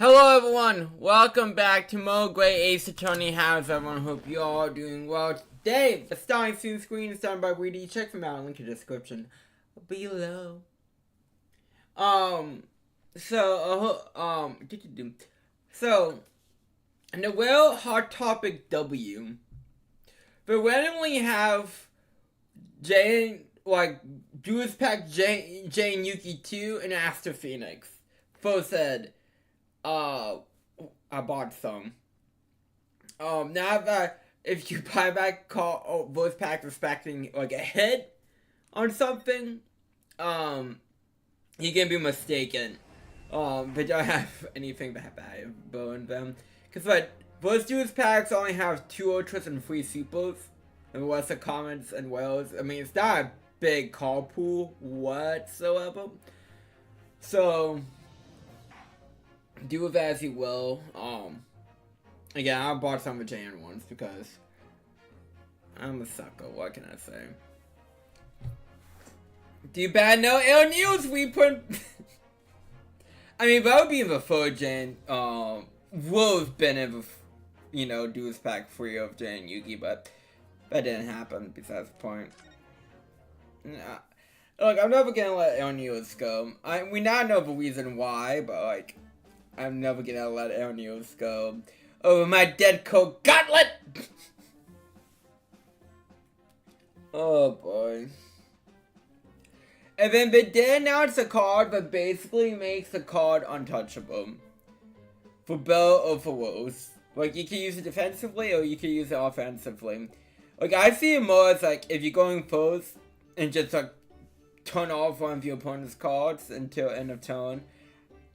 Hello everyone, welcome back to Mo Great Ace Attorney. How's everyone? Hope you all are doing well. Today, the starting soon screen is done by Reedy. Check them out, link in the description below. So, Noel Hot Topic W. They randomly have Juice Pack J and Yuki 2 and Astro Phoenix. Both said, I bought some. Now that if you buy back voice packs expecting like a hit on something, you can be mistaken. They don't have anything that valuable in them. Cause like those Duel packs only have 2 ultras and 3 supers, and the rest are commons and whales. I mean, it's not a big card pool whatsoever. So do with that as you will. Again, I bought some of the Jan ones because I'm a sucker. What can I say? Too bad no ill news. We put. I mean, that would be the third Jan. Would have been if Duel's Pack 3 of Jan and Yuki, but that didn't happen. Besides the point. Nah. Look, I'm never gonna let ill news go. We now know the reason why, but like, I'm never gonna let ill news go over my dead coat gauntlet. Oh boy. And then they did announce a card that basically makes the card untouchable. For better or for worse. Like, you can use it defensively or you can use it offensively. Like, I see it more as like, if you're going first and just like turn off one of your opponent's cards until end of turn.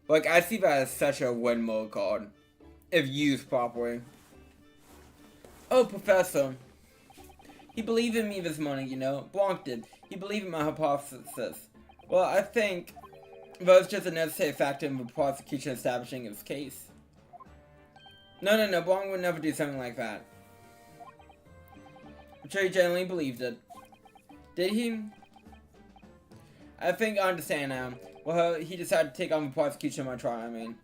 Like, I see that as such a win mode card. If used properly. Oh, Professor. He believed in me this morning, Blanc did. He believed in my hypothesis. Well, I think that was just a necessary factor in the prosecution establishing his case. No, Blanc would never do something like that. I'm sure he genuinely believed it. Did he? I think I understand now. Well, he decided to take on the prosecution of my trial, I mean.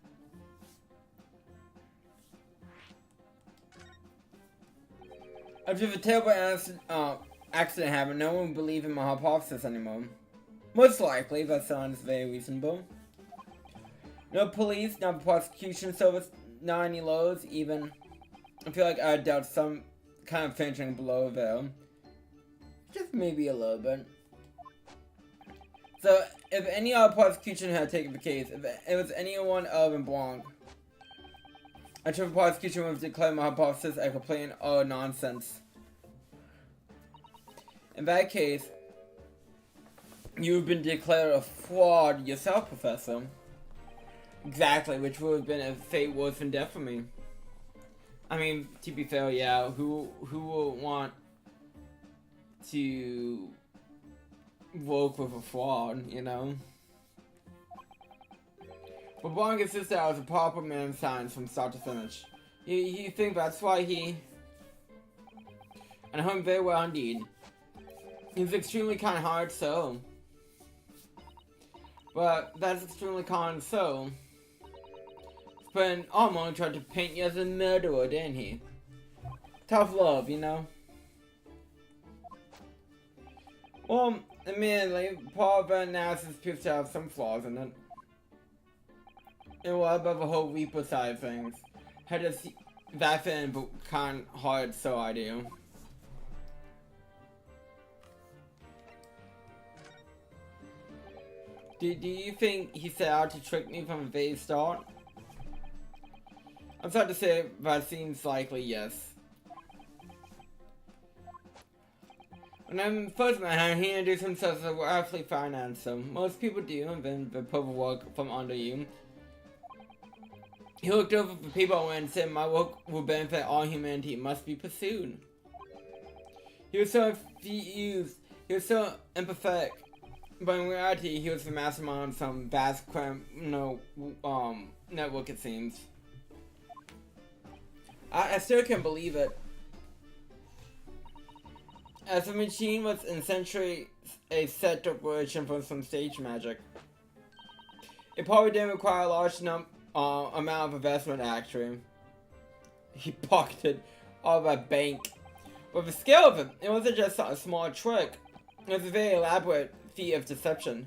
After the terrible accident happened, no one would believe in my hypothesis anymore. Most likely, that sounds very reasonable. No police, not the prosecution service, not any laws, even. I feel like I dealt some kind of finishing blow there. Just maybe a little bit. So, if any other prosecution had taken the case, if it was anyone other than Blanc, I'm sure the prosecution would have declared my hypothesis a complete and utter nonsense. In that case, you've been declared a fraud yourself, Professor. Exactly, which would have been a fate worse than death for me. I mean, to be fair, yeah, who will want to work with a fraud, But Blanc insists that I was a proper man science from start to finish. You think that's why he... And I know him very well indeed. He's extremely kind-hearted, so... But that's extremely kind, so... But almost tried to paint you as a murderer, didn't he? Tough love, Well, admittedly, part of the analysis appears to have some flaws in it. And what about the whole Reaper side of things? How does that fit in, but kind-hearted, so I do. Do you think he set out to trick me from the very start? I'm sorry to say, but it seems likely yes. When I first met him, he introduced himself as a roughly financer. Most people do, and then they put the work from under you. He looked over the people and said, my work will benefit all humanity, it must be pursued. He was so confused, he was so empathetic, but in reality, he was the mastermind of some vast criminal network, it seems. I still can't believe it. As the machine was essentially a set decoration from some stage magic. It probably didn't require a large amount of investment actually. He pocketed all that bank. But the scale of it wasn't just a small trick. It was a very elaborate feat of deception.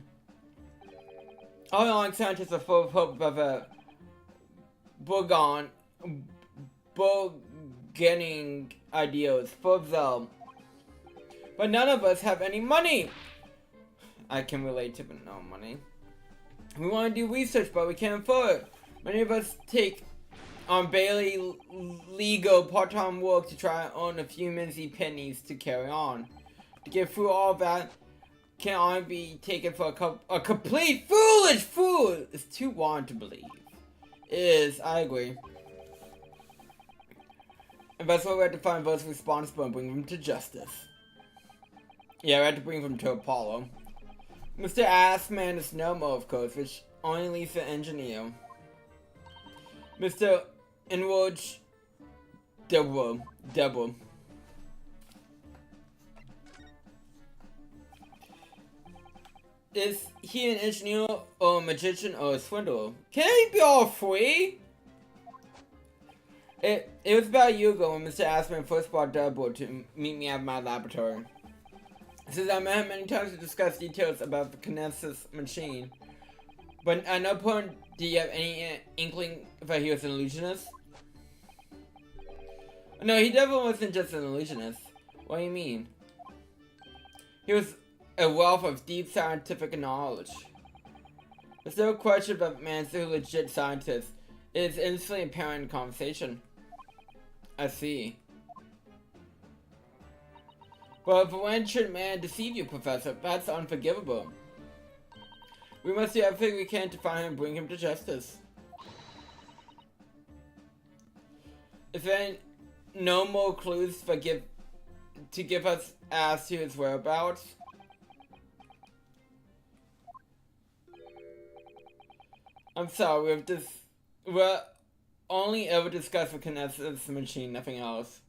All along, scientists are full of hope of a beginning ideals, full of zeal. But none of us have any money! I can relate to the no money. We want to do research, but we can't afford it. Many of us take on barely legal part-time work to try and earn a few minty pennies to carry on. To get through all that can only be taken for a complete foolish fool. It's too wild to believe. It is, I agree. And that's why we have to find those responsible and bring them to justice. Yeah, we have to bring them to Apollo. Mr. Assman is no more, of course, which only leaves the engineer. Mr. Inward Duel. Is he an engineer or a magician or a swindler? Can he be all three? It was about a year ago when Mr. Assman first brought Double to meet me at my laboratory. Since I met him many times to discuss details about the Kinesis machine, but at no point did you have any inkling that he was an illusionist? No, he definitely wasn't just an illusionist. What do you mean? He was a wealth of deep scientific knowledge. There's no question that man's a legit scientist. It is instantly apparent in conversation. I see. But when should man deceive you, Professor? That's unforgivable. We must do everything we can to find him and bring him to justice. Is there no more clues to give us as to his whereabouts? I'm sorry, we're only ever discuss the Kinesis machine, nothing else.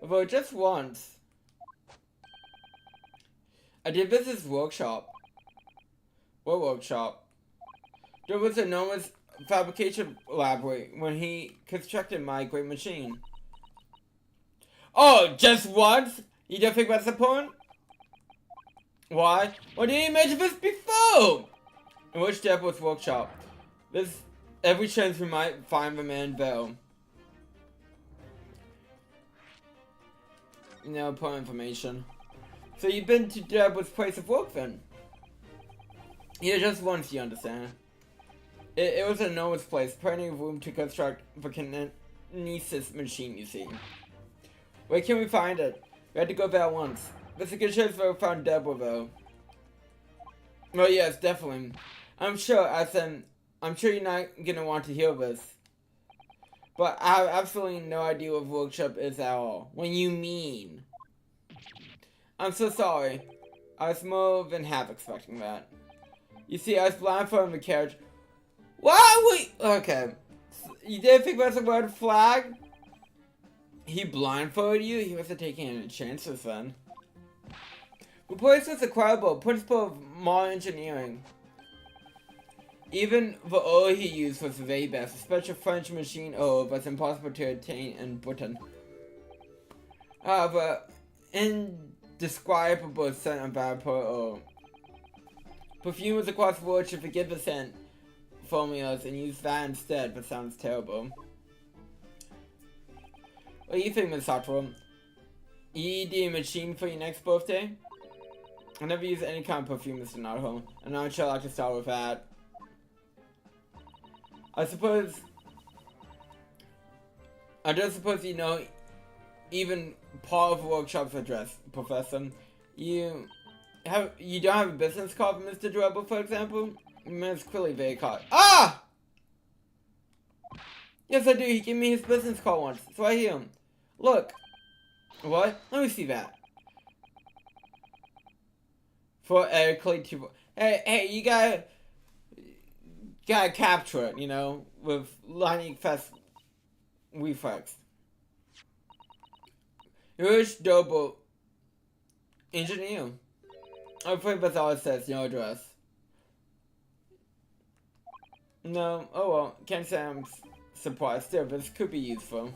Although just once, I did visit his workshop. What workshop? There was an enormous fabrication laboratory when he constructed my great machine. Oh, just once? You don't think that's the point? Why? Why didn't you mention this before? In which Devil's workshop? There's every chance we might find the man though. No important information. So you've been to Devil's place of work then? Yeah, just once, you understand. It was an enormous place, plenty of room to construct the Kinesis machine, you see. Where can we find it? We had to go there once. There's a good chance that we found Deborah though. Well, yes, definitely. I'm sure you're not gonna want to hear this. But I have absolutely no idea what workshop is at all. What do you mean? I'm so sorry. I was more than half expecting that. You see, I was blindfolded in the carriage. Why okay. You didn't think that's a red flag? He blindfolded you? He wasn't taking any chances then. The place was incredible, principle of modern engineering. Even the oil he used was the very best, a special French machine oil that's impossible to obtain in Britain. The indescribable scent of vapor oil. Perfumers across the world should forget the scent formulas and use that instead, but sounds terrible. What do you think, Miss Sattler? You need a machine for your next birthday? I never use any kind of perfume, Mr. Naruto, and I'm sure I like to start with that. I don't suppose you know even part of the workshop's address, Professor. You don't have a business card for Mr. Dribble, for example? It's clearly very card. Ah! Yes, I do. He gave me his business card once. It's right here. Look. What? Let me see that. For Eric Clay 2. Hey, you gotta capture it, you know, with lightning fast reflex. Here's Double Engineer. I'm afraid that's all it says, no address. No, oh well, can't say I'm surprised still, but this could be useful.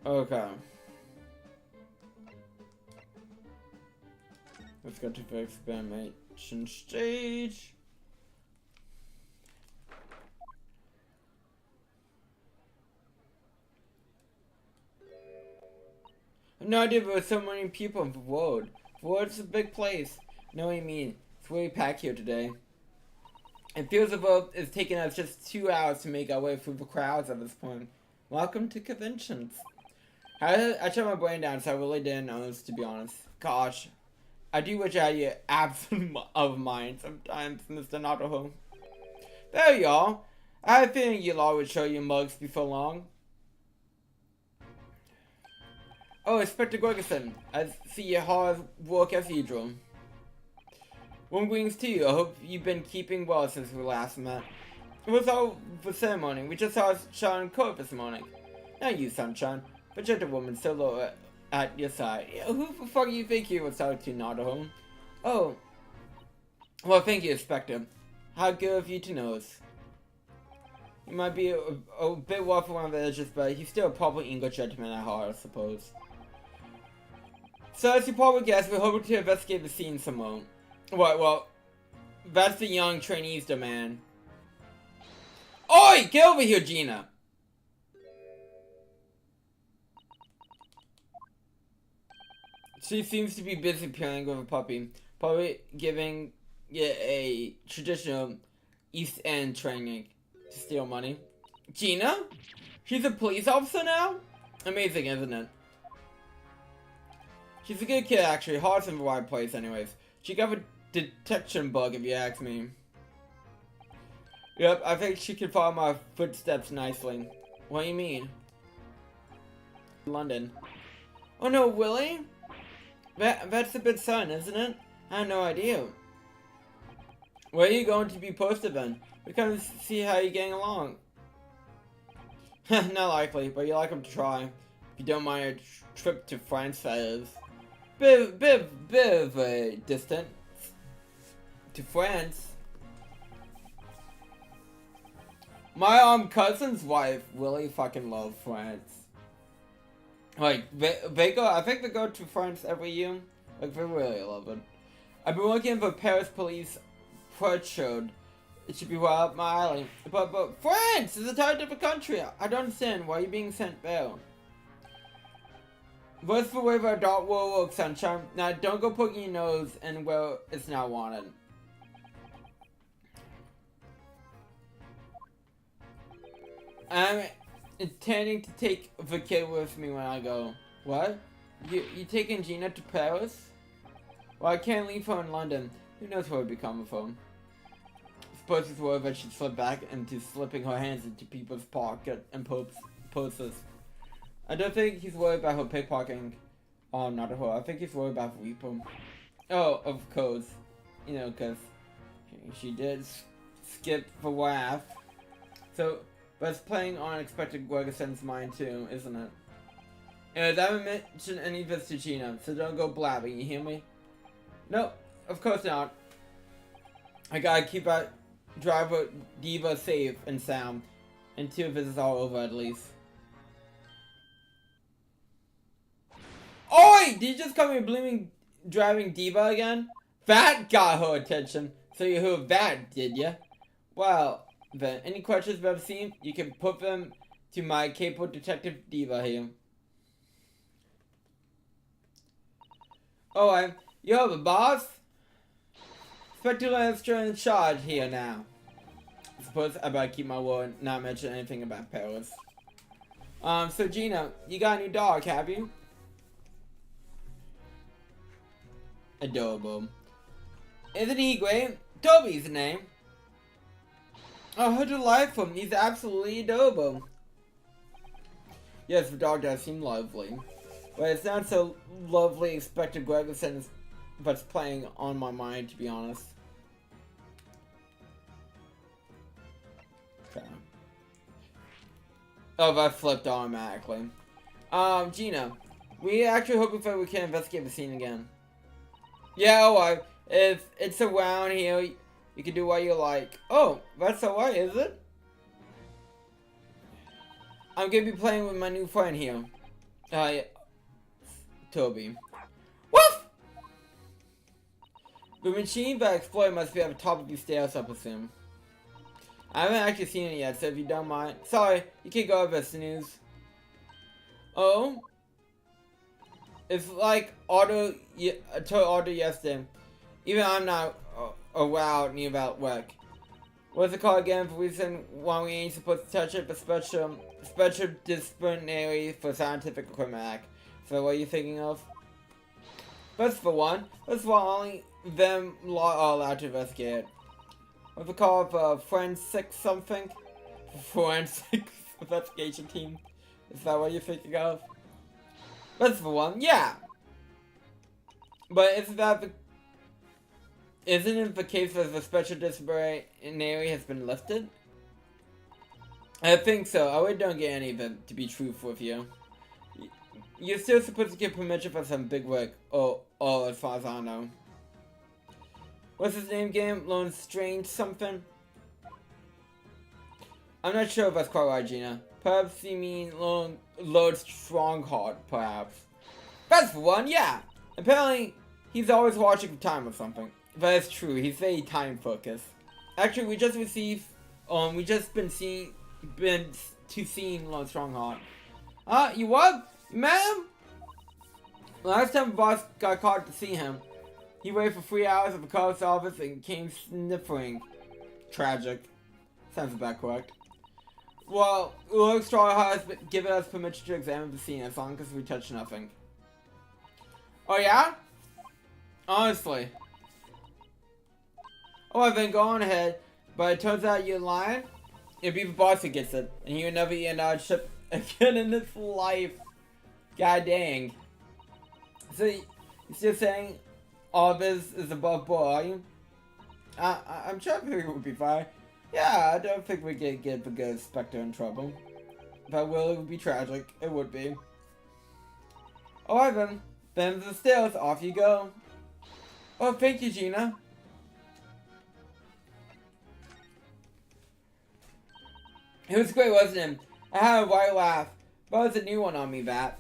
Okay. Let's go to the experimentation stage. I have no idea there were so many people in the world. The world's a big place. No, what I mean. It's really packed here today. It feels as though it's taken us just 2 hours to make our way through the crowds at this point. Welcome to conventions. I shut my brain down, so I really didn't notice, to be honest. Gosh. I do wish I had your absent of mind sometimes, Mr. Notterholm. There you are. I had a feeling you'll always show your mugs before long. Oh, Inspector Gregerson. I see your hard work as usual. Warm greetings to you. I hope you've been keeping well since we last met. It was all the ceremony. We just saw Sean Court this morning. Not you, Sunshine, but gentlewoman still low at your side. Who the fuck do you think you was talking to, Notterholm? Oh. Well, thank you, Inspector. How good of you to know us. He might be a bit rough around the edges, but he's still a proper English gentleman at heart, I suppose. So, as you probably guessed, we're hoping to investigate the scene some more. What, well, that's the young trainee's demand. Oi! Get over here, Gina! She seems to be busy playing with a puppy, probably giving it a traditional East End training to steal money. Gina? She's a police officer now? Amazing, isn't it? She's a good kid, actually. Heart's in the right place, anyways. She got a detection bug, if you ask me. Yep, I think she can follow my footsteps nicely. What do you mean? London. Oh no, Willie? That's a bit sudden, isn't it? I had no idea. Where are you going to be posted then? We come to see how you're getting along. Not likely, but you're welcome to try. If you don't mind a trip to France, that is. Bit of a distance. To France. My cousin's wife really fucking loves France. Like, they go, I think they go to France every year. Like, they really love it. I've been working for Paris police patrol. It should be right up my alley. But France is a totally different country. I don't understand why you're being sent there. What's the way the adult world works, Sunshine? Now, don't go poking your nose in where it's not wanted. I'm intending to take the kid with me when I go. What? You taking Gina to Paris? Well, I can't leave her in London. Who knows what would become of her? I suppose it's worried that she'd slip back into slipping her hands into people's pocket and purses. I don't think he's worried about her pickpocketing. Oh, not her. I think he's worried about Reaper. Oh, of course. You know, because she did skip the laugh. So, but it's playing on Inspector Gregerson's mind too, isn't it? And I haven't mentioned any of this to Gina, so don't go blabbing, you hear me? Nope, of course not. I gotta keep our driver Diva safe and sound until this is all over at least. Oi! Did you just call me blooming driving Diva again? That got her attention. So you heard that, did ya? Well, then, any questions about the scene, you can put them to my capable detective Diva here. Oh, you're the boss? Inspector Lannister in charge here now. I suppose I better keep my word, not mention anything about Paris. So Gina, you got a new dog, have you? Adorable. Isn't he great? Toby's the name. Oh, how delightful. He's absolutely adorable. Yes, the dog does seem lovely. But it's not so lovely Inspector Gregerson that's playing on my mind, to be honest. Oh, that flipped automatically. Gina, we actually hoping that we can investigate the scene again. Yeah, alright. If it's around here, you can do what you like. Oh, that's alright, is it? I'm gonna be playing with my new friend here. Yeah, Toby. Woof! The machine that exploded must be at the top of these stairs, I presume. I haven't actually seen it yet, so if you don't mind. Sorry, you can go over this news. Oh? It's like auto yesterday. Even I'm not around near that wreck. What's it called again? For reason why we ain't supposed to touch it, but special disciplinary for scientific equipment act. So what are you thinking of? That's for one. That's why only them are allowed to investigate. What's it called? Forensic something? Forensic investigation team. Is that what you're thinking of? That's the one, yeah. But isn't it the case that the special disciplinary has been lifted? I think so. I really don't get any of it, to be truthful with you. You're still supposed to get permission for some big work. Oh, as far as I know. What's his name again? Lone Strange something? I'm not sure if that's quite right, Gina. Perhaps you mean Lone Strongheart, perhaps. That's the one, yeah! Apparently, he's always watching for time or something. But it's true, he's very time focused. Actually, we just been seeing Lone Strongheart. You what? Ma'am? Last time the boss got caught to see him, he waited for 3 hours at the coast office and came sniffling. Tragic. Sounds about correct. Well, Lone Strongheart has given us permission to examine the scene as long as we touch nothing. Oh yeah? Honestly. Oh, then go on ahead, but it turns out you're lying. It'd be the boss who gets it, and you'll never eat another chip again in this life. God dang. So, you're still saying all this is above board, are you? I'm sure it would be fine. Yeah, I don't think we could get the good Spectre in trouble. But will it would be tragic? It would be. Alright then. Then the stairs, off you go. Oh, thank you, Gina. It was great, wasn't it? I had a white laugh. But it was a new one on me, that.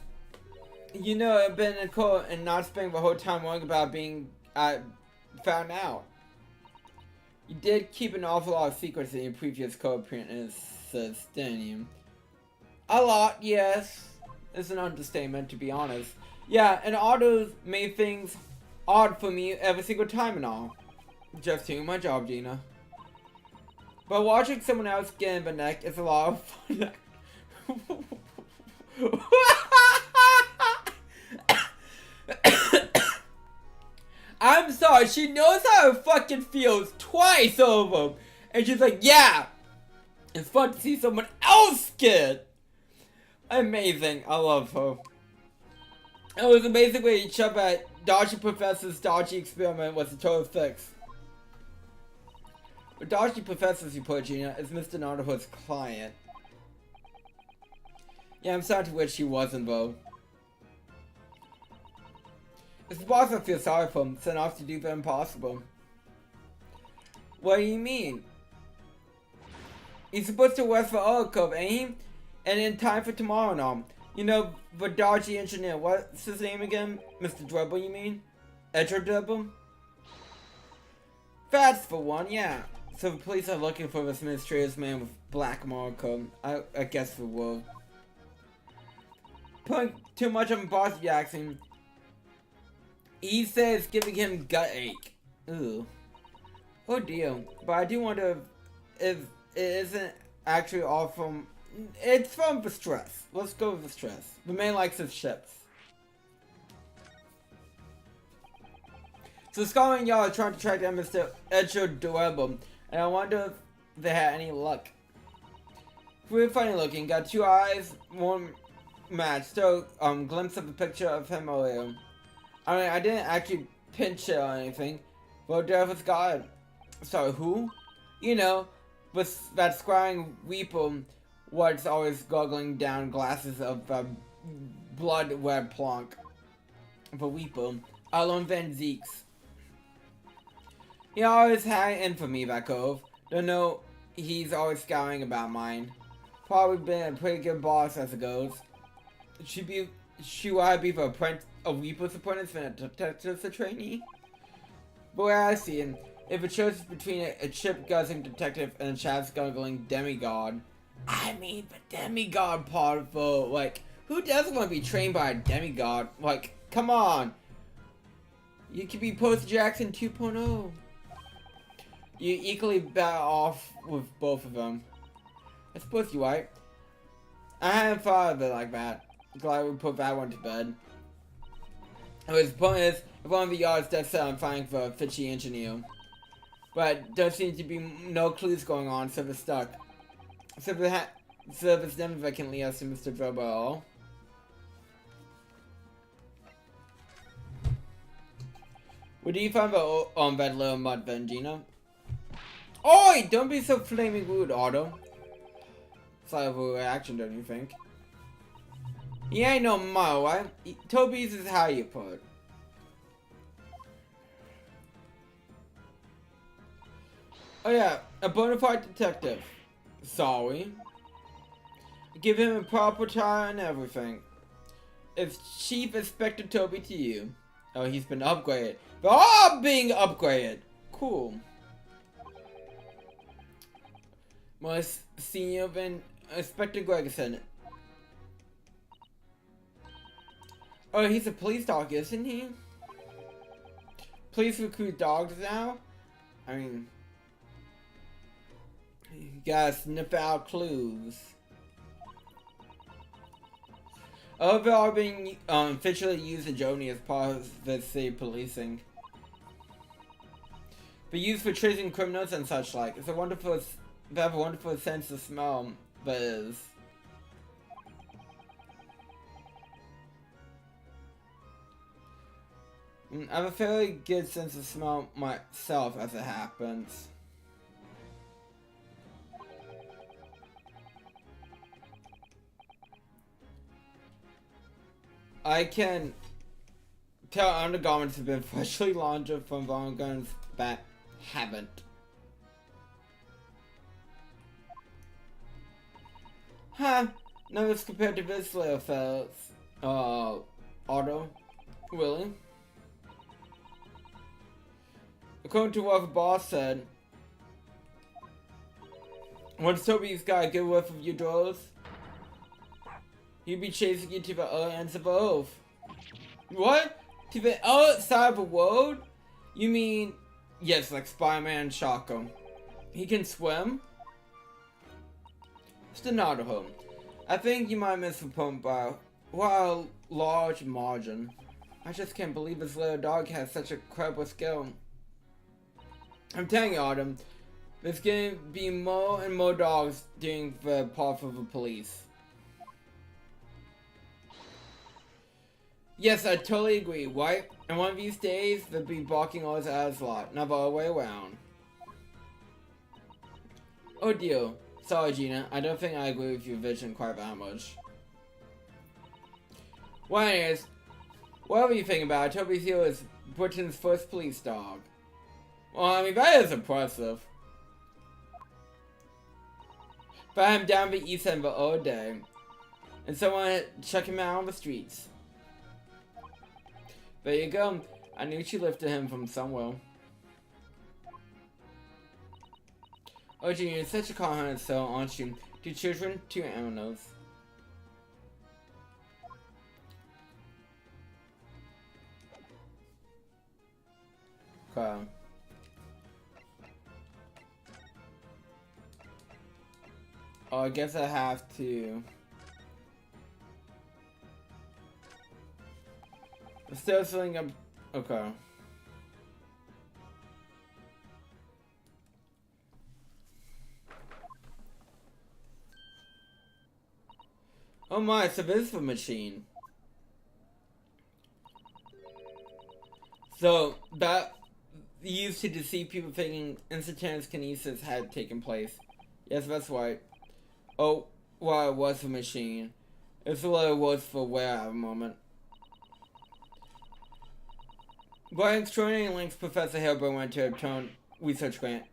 You know, I've been in court and not spending the whole time worrying about being found out. You did keep an awful lot of secrets in your previous co-appearances, didn't you? A lot, yes. It's an understatement, to be honest. Yeah, and all those made things odd for me every single time and all. Just doing my job, Gina. But watching someone else get in the neck is a lot of fun. I'm sorry, she knows how it fucking feels twice over. And she's like, yeah, it's fun to see someone else get. Amazing, I love her. It was amazing when you jump at Dodgy Professor's dodgy experiment was a total fix. But Dodgy Professors, you put, Gina, is Mr. Naruto's client. Yeah, I'm sorry to wish he wasn't, though. It's the boss I feel sorry for him, sent off to do the impossible. What do you mean? He's supposed to work for Oracle, ain't he? And in time for tomorrow and all. You know, the dodgy engineer, what's his name again? Mr. Dribble, you mean? Edger Dribble? That's the one, yeah. So the police are looking for this mysterious man with black marker. I guess the will. Putting too much on Boss Jackson. He says giving him gut ache. Ooh. Oh dear. But I do wonder if it isn't actually all from... It's from the stress. Let's go with the stress. The man likes his ships. So Scarlet and y'all are trying to track down Mr. Edger Duel, and I wonder if they had any luck. Really funny looking. Got two eyes, one match. Still, glimpse of a picture of him earlier. I mean, I didn't actually pinch it or anything. But there was God. Sorry, who? You know, with that scrying weeper what's always goggling down glasses of blood-red plonk of a weeper, Alon Van Zeeks. He always had it in for me, that cove. Don't know, he's always scouring about mine. Probably been a pretty good boss as it goes. Should I be for a weeper's apprentice and a detective's a trainee? But where I see him, if it chooses between a chip-guzzling detective and a chaps-guzzling demigod, I mean the demigod part for, like, who doesn't want to be trained by a demigod? Like, come on. You could be Post Jackson 2.0. You equally better off with both of them. I suppose you're right. I hadn't thought of it like that. Glad we put that one to bed. The point is, if one of the yards dead set on finding for a fishy engineer. But there seems to be no clues going on, so we're stuck. So it's never vacantly us to Mr. Drobo at all. What do you find about that little mud Vengina? Oi! Don't be so flaming rude, Otto. Slight of a reaction, don't you think? He ain't no mo, right? Toby's is how you put it. Oh yeah, a bona fide detective. Sorry. Give him a proper tie and everything. It's Chief Inspector Toby to you. Oh, he's been upgraded. They're all being upgraded. Cool. More senior than Inspector Gregerson. Oh, he's a police dog, isn't he? Police recruit dogs now? I mean, you gotta sniff out clues. Overall, being officially used in Germany as part of the city policing. But used for tracing criminals and such like. It's a wonderful, they have a wonderful sense of smell, that is. I have a fairly good sense of smell myself as it happens. I can tell undergarments have been freshly laundered from long guns that haven't. Huh, numbers compared to this little fellas. Otto. Really? According to what the boss said, once Toby's got a good whiff of your drawers, he'll be chasing you to the other ends of the earth. What? To the other side of the world? You mean, yes, like Spider-Man and Shotgun. He can swim? It's another home. I think you might miss the point by a large margin. I just can't believe this little dog has such a incredible skill. I'm telling you, Autumn, there's gonna be more and more dogs doing the part of the police. Yes, I totally agree, right? And one of these days, they'll be barking all out of lot, not the other way around. Oh dear. Sorry, Gina. I don't think I agree with your vision quite that much. Well, anyways, whatever you think about it, Toby Seal is Britain's first police dog. Well, I mean, that is impressive. But I'm down the East End all day. And someone check him out on the streets. There you go. I knew she lifted him from somewhere. Oh, Junior, you're such a kind soul, aren't you? 2 children, 2 animals. Okay. Oh, I guess I have to. I'm still filling up. Okay. Oh my, so this is the machine. So, that used to deceive people thinking instantaneous kinesis had taken place. Yes, that's right. Oh, what it was for machine. It's what it was for where at the moment. By extraordinary links, Professor Hilbert went to obtain research grant.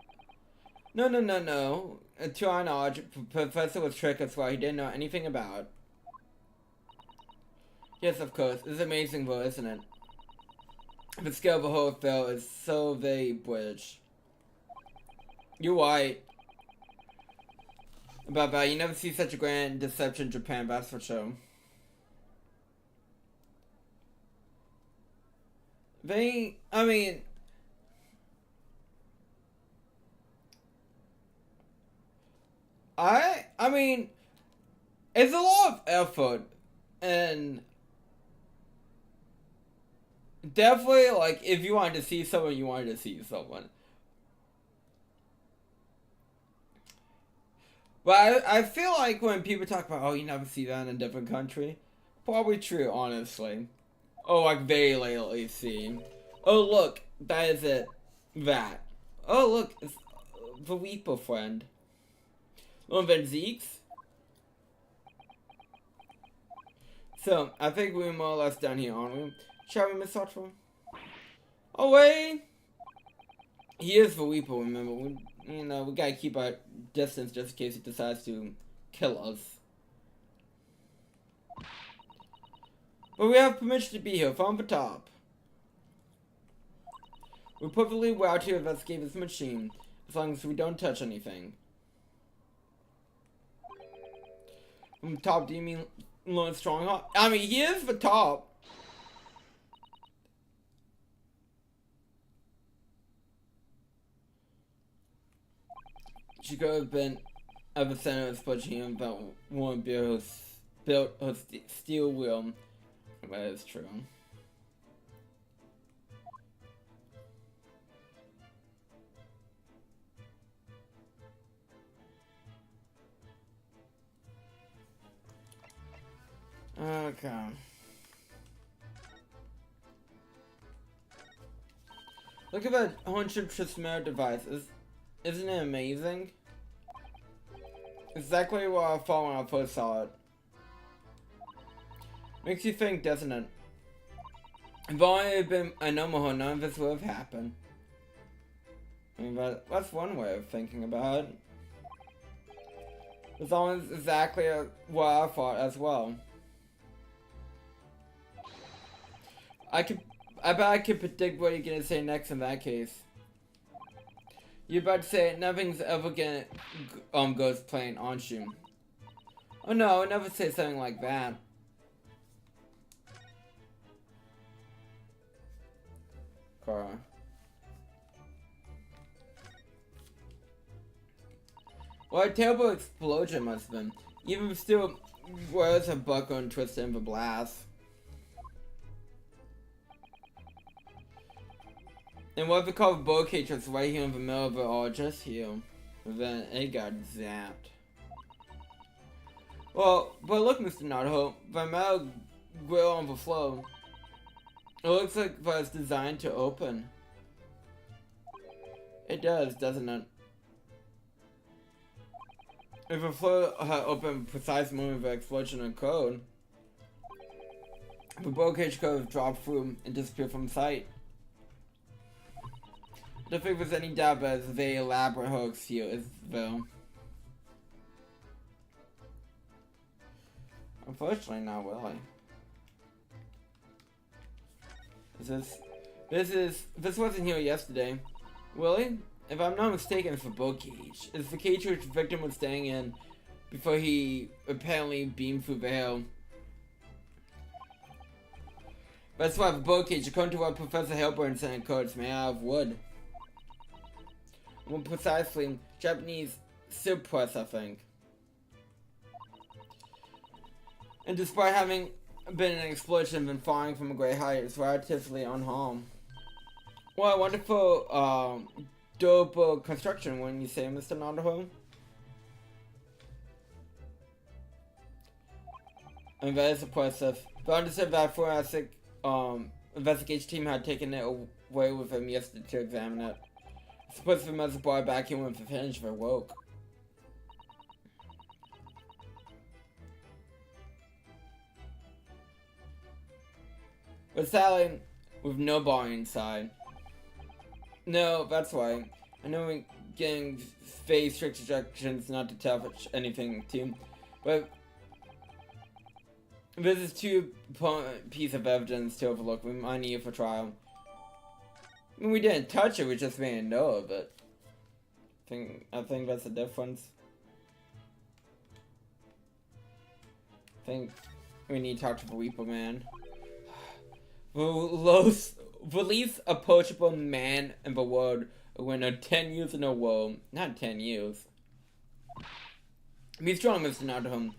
No. To our knowledge, Professor was tricked as well. He didn't know anything about it. Yes, of course. It's amazing though, isn't it? The scale of the whole affair is so very British. You're right about that. You never see such a grand deception in Japan, that's for sure. I mean, it's a lot of effort, and definitely, like, if you wanted to see someone, you wanted to see someone. But I feel like when people talk about, oh, you never see that in a different country, probably true, honestly. Oh, like, very lately seen. Oh, look, that is it. That. Oh, look, it's the Weeper friend. Little bit Zeke's. So, I think we're more or less done here, aren't we? Shall we, Miss Thoughtful? Oh, wait! He is the Weeper, remember. We gotta keep our distance just in case he decides to kill us. But we have permission to be here from the top. We're perfectly well to investigate this machine, as long as we don't touch anything. From the top, do you mean Lord Strongheart? I mean, he is the top. She could have been at the center of this machine, but won't built her steel wheel. That is true. Okay. Look at that 100 Trismere device. Isn't it amazing? Exactly what I thought when I first saw it. Makes you think, doesn't it? If only it had been a normal, none of this would have happened. I mean, that's one way of thinking about it. It's almost exactly what I thought as well. I bet I could predict what you're gonna say next in that case. You're about to say nothing's ever gonna go as planned, aren't you? Oh no, I would never say something like that. Carl. What a terrible explosion must have been. Even still, words have buckled and twisted in the blast. And what if the called bow cage was right here in the middle of it all, just here? But then it got zapped. Well, but look, Mr. Nodho, the metal grill on the floor. It looks like it's designed to open. It does, doesn't it? If the floor had opened precise moment of the explosion occurred, the bow cage could have dropped through and disappeared from sight. I don't think there's any doubt that it's a very elaborate hoax here, is though. Unfortunately, not really. This wasn't here yesterday. Willie? If I'm not mistaken, it's the bow cage. It's the cage which the victim was staying in before he apparently beamed through the hill. That's why the bow cage, according to what Professor Hilburn said in code, is made out of wood. More precisely, Japanese silk-press, I think. And despite having been an explosion and falling from a great height, it's relatively unharmed. What a wonderful, durable construction, wouldn't you say, Mr. Nodho? And that is impressive. But I understood that forensic investigation team had taken it away with him yesterday to examine it. I suppose the mother brought it back in when the finish of her woke. But sadly, with no bar inside. No, that's why. I know we're getting very strict instructions not to touch anything too, but this is too piece of evidence to overlook. We might need it for trial. I mean, we didn't touch it, we just made a know of it. I think that's the difference. I think we need to talk to the Reaper Man. Release approachable man in the world when 10 years in a row. Not 10 years. Be strong, Mr. Nottingham.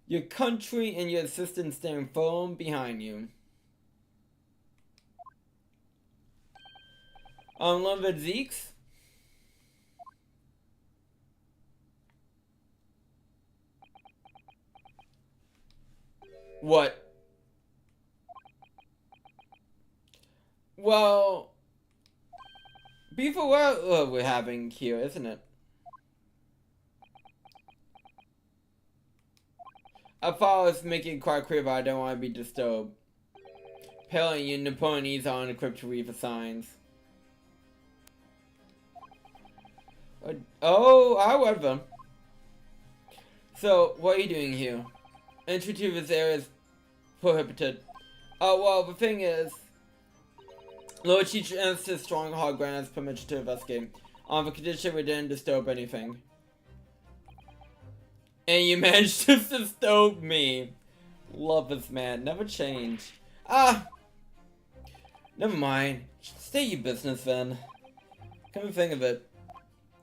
Your country and your assistants stand firm behind you. Love it, Zeeks. What? Well, before what we're having here, isn't it? I thought I was making it quite clear, but I don't want to be disturbed. Apparently, your Napoleonese are unequipped to read the signs. Oh, however. So, what are you doing here? Entry to this area is prohibited. Oh, well, the thing is, Lord Chief Ansis Stronghold grant us permission to investigate. On the condition we didn't disturb anything. And you managed to disturb me. Love this man. Never change. Ah! Never mind. Stay your business then. Come to think of it.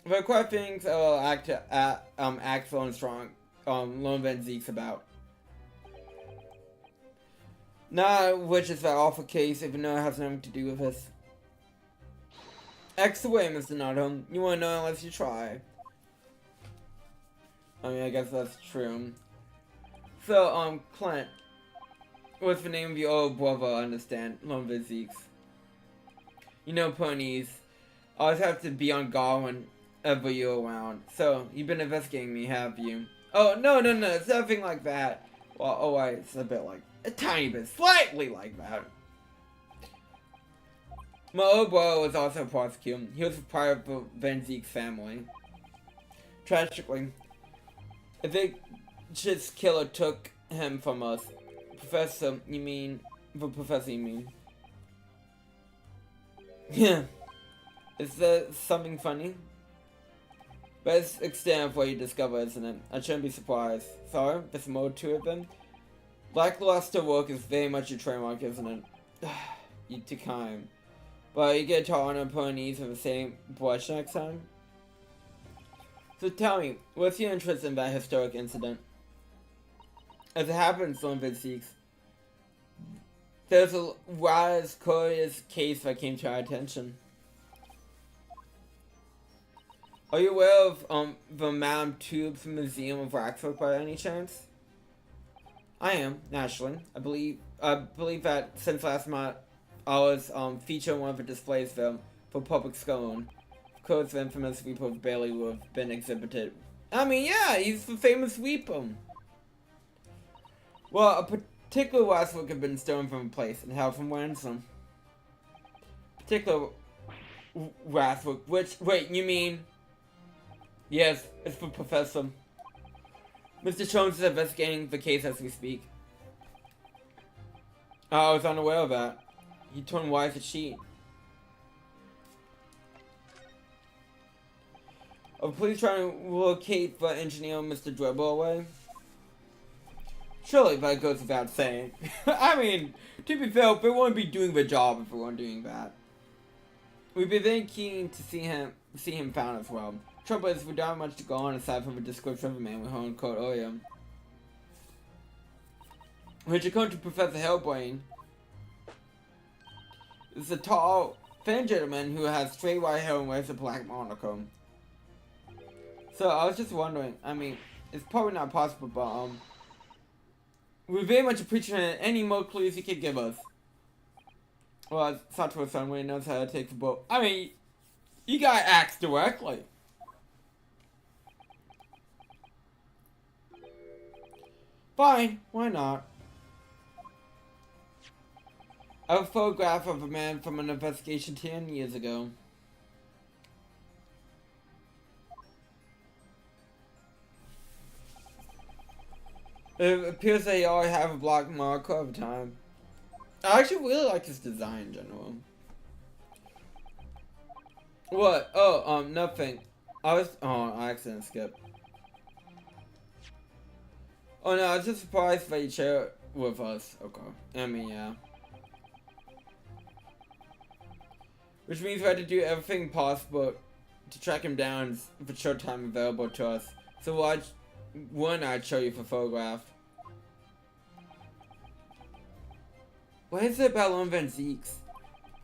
There are quite things I will act full and strong, Lone Van Zeke's about. Not which is the awful case, even though it has nothing to do with this. X away, Mr. Nottingham. You won't know unless you try. I mean, I guess that's true. So, Clint. What's the name of your old brother, I understand? Lone Van Zeke's. You know ponies. Always have to be on guard whenever you're around. So, you've been investigating me, have you? Oh, no, it's nothing like that. Well, oh, wait, it's a bit like, a tiny bit, slightly like that. My old brother was also a prosecutor. He was a part of the Van Zeke's family. Tragically, a vicious killer took him from us. Professor, you mean? The professor, you mean? Yeah. Is there something funny? Best extent of what you discover, isn't it? I shouldn't be surprised. Sorry, there's more to it then? Lackluster work is very much your trademark, isn't it? You too kind. But you get to honor ponies with the same brush next time? So tell me, what's your interest in that historic incident? As it happens, Lone Van Zeke's, there's a rather curious case that came to our attention. Are you aware of the Madame Tube's Museum of Waxwork by any chance? I am, naturally. I believe that since last month I was featured in one of the displays there for public scorn. Codes of infamous Reaper of Bailey would have been exhibited. I mean, yeah, he's the famous Reaper. Well, a particular waxwork had been stolen from a place and held from ransom. Particular waxwork, which, wait, you mean? Yes, it's the professor. Mr. Jones is investigating the case as we speak. I was unaware of that. He turned white as a sheet. Are the police trying to locate the engineer Mr. Dribble away? Surely that goes without saying. I mean, to be fair, they wouldn't be doing the job if we weren't doing that. We'd be very keen to see him found as well. Trouble is, we don't have much to go on aside from a description of a man we heard in court earlier. Which, according to Professor Hellbrain, is a tall, thin gentleman who has straight white hair and wears a black monocle. So, I was just wondering, I mean, it's probably not possible, but, we very much appreciate any more clues you could give us. Well, Satoru-san really knows how to take the boat. I mean, you gotta ask directly. Fine, why not? A photograph of a man from an investigation 10 years ago. It appears that he already have a black marker over time. I actually really like his design in general. What? Oh, nothing. I accidentally skipped. Oh no, I was just surprised that he shared with us. Okay. I mean, yeah. Which means we had to do everything possible to track him down for short time available to us. So one I'd show you for photograph. What is it about Lone Van Zeeks?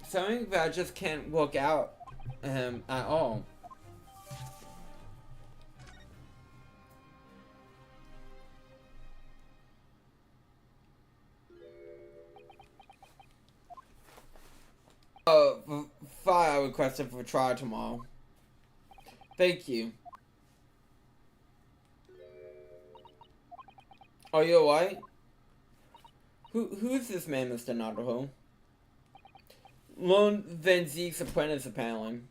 Something that I just can't work out at all. File requested for trial tomorrow. Thank you. Are you alright? Who's this man, Mr. Naruto? Lone Van Zeek's apprentice, apparently.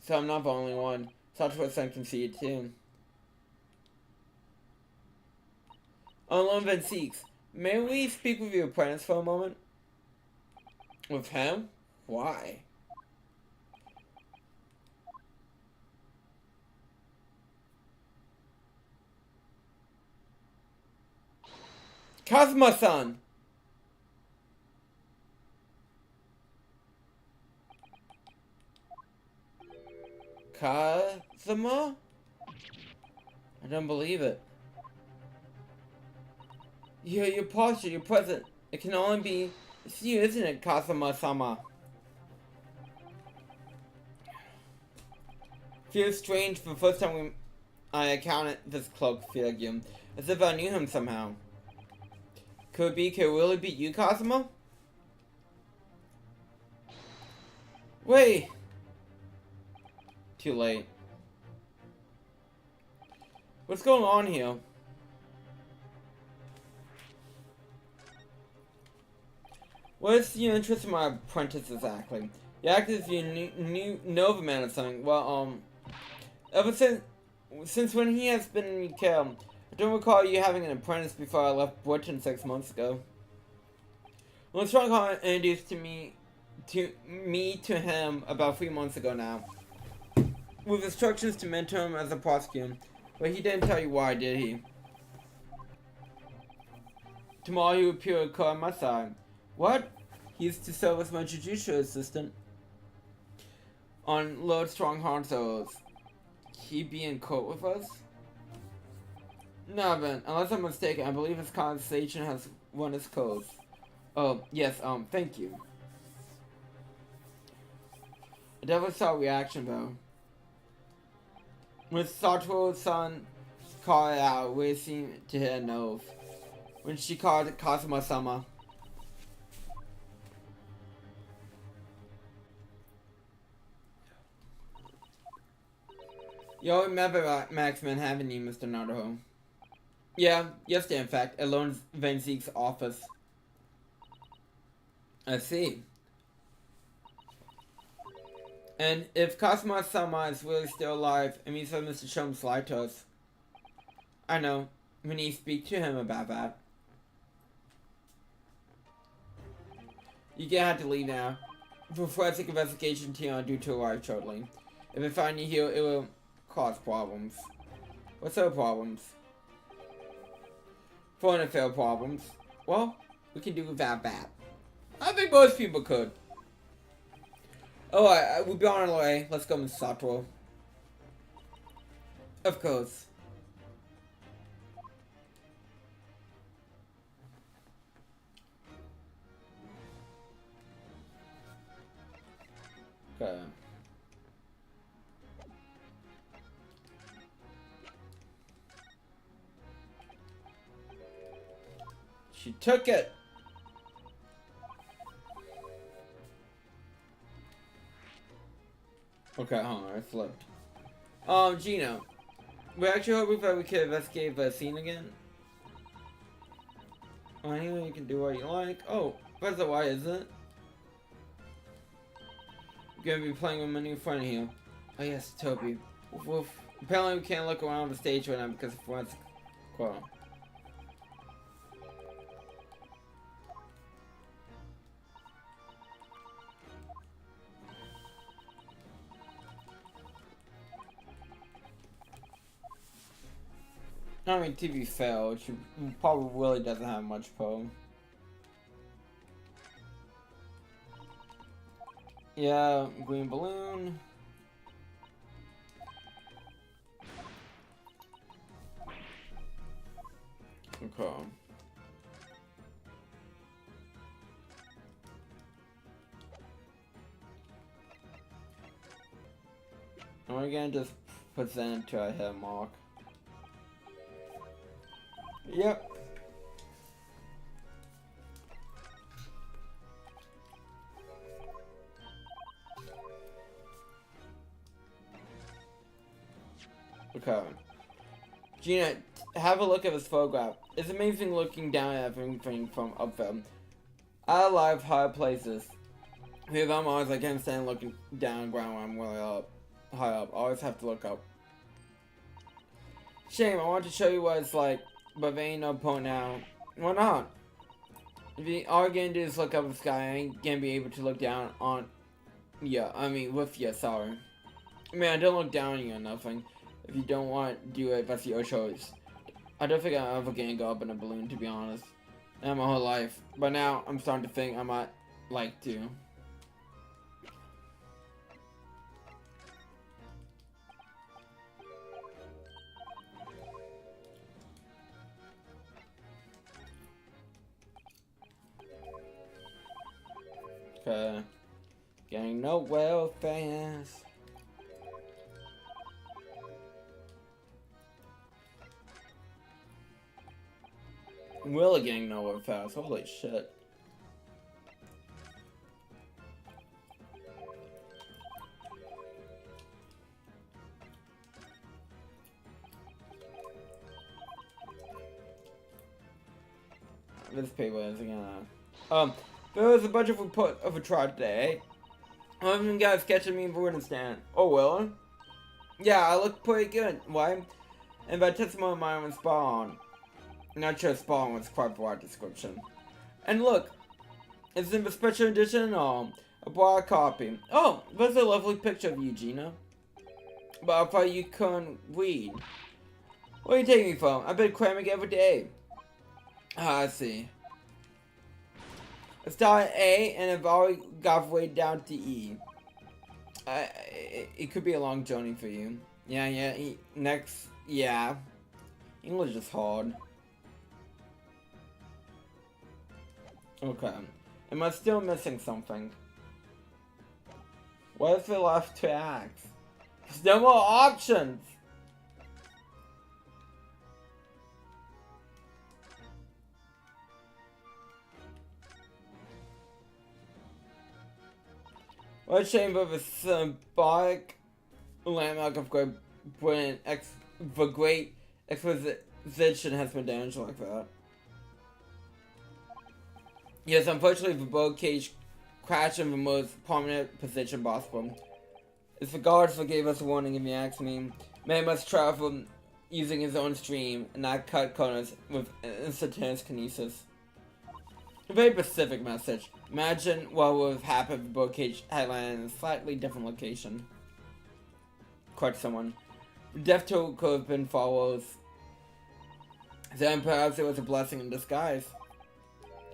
So I'm not the only one. Satoru-san can see it too. On Lone Van Zeek's, may we speak with your apprentice for a moment? With him? Why? Kazuma-san! Kazuma? I don't believe it. Your posture, your present. It can only be... It's you, isn't it, Kazuma-sama? Feels strange for the first time I encountered this cloak figure. As if I knew him somehow. Could it really be you, Kazuma? Wait! Too late. What's going on here? What is your interest in my apprentice exactly? You act as you know the man or something. Well, ever since when he has been in your care, I don't recall you having an apprentice before I left Britain 6 months ago. Well, Strong introduced me to him about 3 months ago now, with instructions to mentor him as a prosecutor. But he didn't tell you why, did he? Tomorrow he will appear at court on my side. What? He is to serve as my judicial assistant on Lord Strongheart's oath. He be in court with us? No, Ben. Unless I'm mistaken, I believe his conversation has run its course. Oh, yes, thank you. I never saw a reaction, though. When Satoru-san called it out, we seemed to hear an oath. When she called Kazuma-sama. You'll remember Maxman, haven't you, Mr. Naruto? Yeah, yesterday, in fact, at Lone Van Zeek's office. I see. And if Kazuma-sama is really still alive, it means that Mr. Chom's lied to us. I know. We need to speak to him about that. You're gonna have to leave now. For forensic investigation team are due to arrive shortly. If I find you here, it will cause problems. What sort of problems? Foreign affair problems. Well, we can do without that. I think most people could. Alright, we'll be on our way. Let's go, Mr. Satoru. Of course. Okay. She took it. Okay, hold on, I flipped. Gino. We're actually hoping that we can investigate the scene again. Well, anyway, you can do what you like. Oh, Professor, why is it? You're gonna be playing with my new friend here. Oh yes, Toby. Woof woof. Apparently we can't look around the stage right now because of forensic quarrel. I mean, TV failed. She probably really doesn't have much pro. Yeah, green balloon. Okay. And we're gonna just present to a hit mark. Yep. Okay. Gina, have a look at this photograph. It's amazing looking down at everything from up there. I love high places. Because I'm always, I can't stand looking down ground when I'm really up. High up. I always have to look up. Shame, I want to show you what it's like, but there ain't no point now. Why not? If you all you're gonna do is look up the sky, I ain't gonna be able to look down on... Yeah, I mean, with you, sorry. I mean, I don't look down on you or nothing. If you don't want to do it, that's your choice. I don't think I'm ever gonna go up in a balloon, to be honest. Not my whole life. But now, I'm starting to think I might like to. Okay. Getting nowhere fast. Really getting nowhere fast. Holy shit. This paper isn't gonna... There was a bunch of report of a trial today. One of them guys catching me in the wooden stand. Oh, well? Yeah, I look pretty good. Why? And by testimony, mine was spot on. Not sure spot on was quite a broad description. And look, it's in the special edition or a broad copy. Oh, that's a lovely picture of you, Gina. But I thought you couldn't read. Where are you taking me from? I've been cramming every day. Ah, I see. I started at A and I've already got way down to E. It could be a long journey for you. Yeah, next, yeah. English is hard. Okay. Am I still missing something? What if the left two acts? There's no more options! What a shame that the symbolic landmark of great Britain, the great exposition has been damaged like that. Yes, unfortunately the birdcage crashed in the most prominent position possible. If the guards forgave us a warning if you ask me, man must travel using his own stream and not cut corners with instantaneous kinesis. A very specific message. Imagine what would have happened if the birdcage had landed in a slightly different location. Quite someone. The death toll could have been follows. Then perhaps it was a blessing in disguise.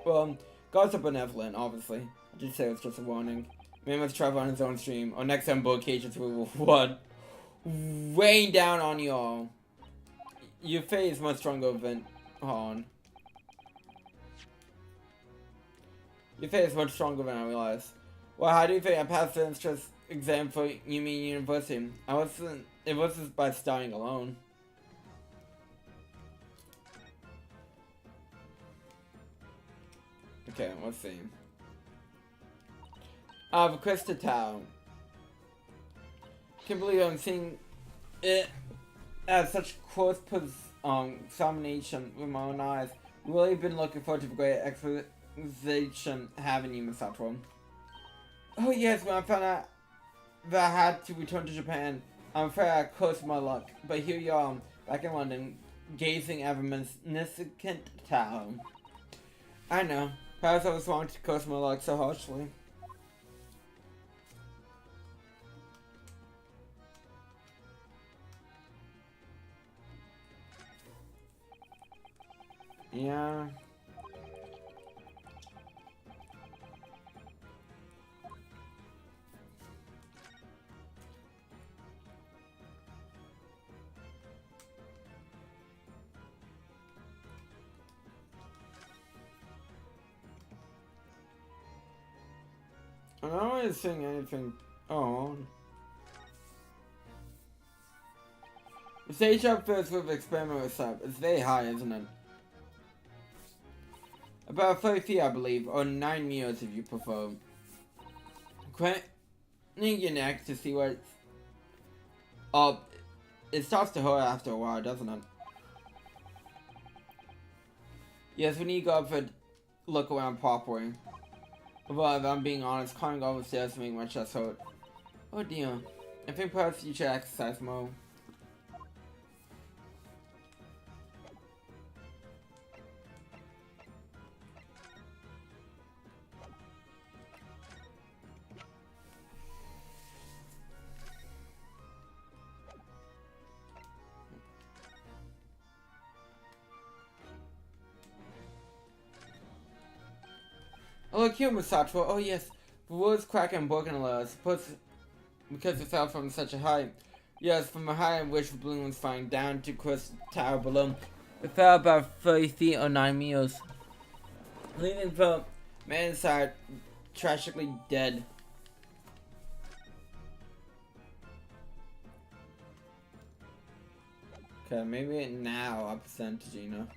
Well, gods are benevolent, obviously. I did say it was just a warning. Man must travel on his own stream, or next time birdcages will what? Rain down on you all. Your fate is much stronger than Han. Your fate is much stronger than I realized. Well, how do you think I passed the entrance exam for Yumi University? It wasn't by studying alone. Okay, let's see. The Crystal Tower. Can't believe I'm seeing it at such close examination with my own eyes. Really been looking forward to the great have in Yumasatro. Oh yes, when I found out that I had to return to Japan, I'm afraid I cursed my luck. But here you are, back in London, gazing at a magnificent town. I know, perhaps I was wrong to curse my luck so harshly. Yeah. I'm not really seeing anything. Oh. The stage up first with experimental setup. It's very high, isn't it? About 30 feet, I believe, or 9 meters if you prefer. Craning your neck to see what's up. It starts to hurt after a while, doesn't it? Yes, we need to go up and look around properly. But if I'm being honest, climbing all the stairs to make my chest hurt. Oh dear. I think perhaps you should exercise more. Oh look here, Musatro. Oh yes. The wood's cracking and broken a lot. Because it fell from such a height. Yes, from a height in which the balloon was flying down to Chris Tower below. It fell about 30 feet or 9 meters. Leaving the man inside tragically dead. Okay, maybe now I'll send to Gina.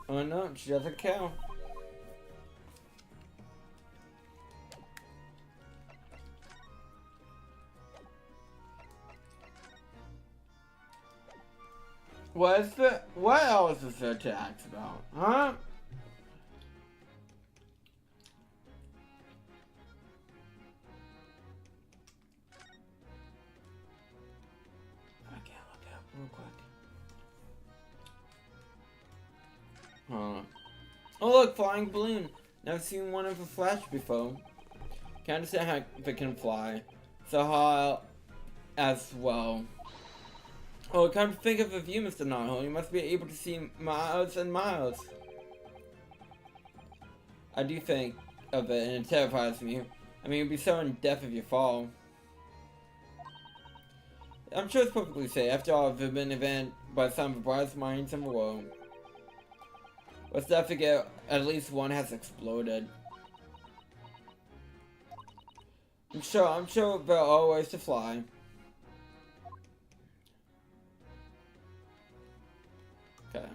Oh no, she doesn't count. What else is there to ask about? Huh? Okay, look up real quick. Oh look, flying balloon. Never seen one of a flash before. Can't understand how it can fly. So high as well. Oh, come to think of a view, Mr. Knothole. You must be able to see miles and miles. I do think of it, and it terrifies me. I mean, you'd be so in depth if you fall. I'm sure it's perfectly safe. After all, we've been invented by some of the brightest minds in the world. Let's not forget, at least one has exploded. I'm sure there are all ways to fly. Okay.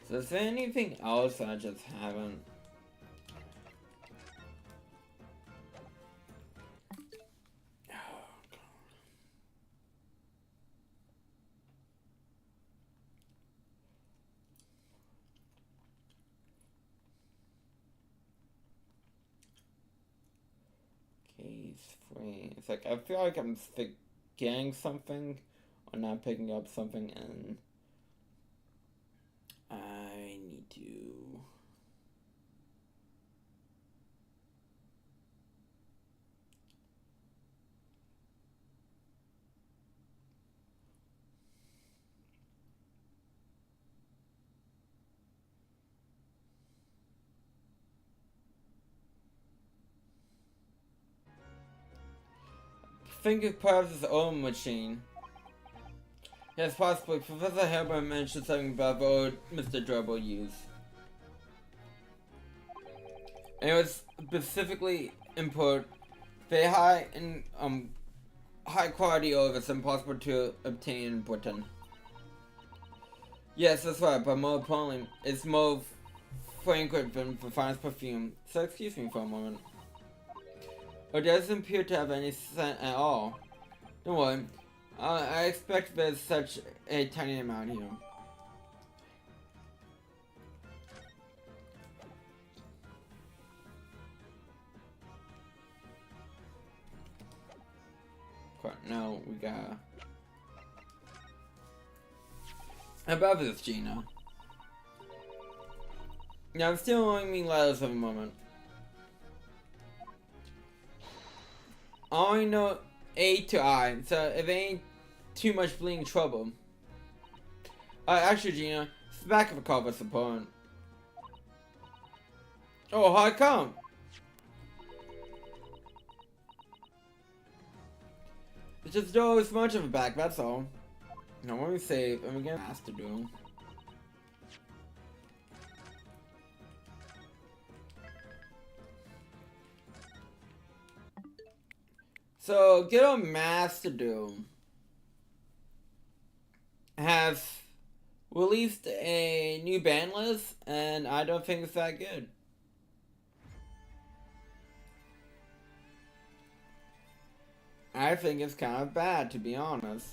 So is there anything else I just haven't? Case free. It's like I feel like I'm forgetting something or not picking up something, and I need to. Think of perhaps his own machine. Yes, possibly. Professor Herbert mentioned something about the old Mr. Dribble used. And it was specifically import very high in high quality oil that's impossible to obtain in Britain. Yes, that's right, but more importantly, it's more fragrant than the finest perfume. So excuse me for a moment. Or doesn't appear to have any scent at all. Don't worry. I expect there's such a tiny amount here. No, we got. Above this, Gina. Yeah, I'm still only mean letters of a moment. I only know A to I, so if it ain't too much bleeding trouble. Actually, Gina, it's the back of a car that's important. Oh, how come? It's just always much of a back, that's all. Now, when we save, and we get asked to do. So, get a mass to do. Has released a new ban list, and I don't think it's that good. I think it's kind of bad, to be honest.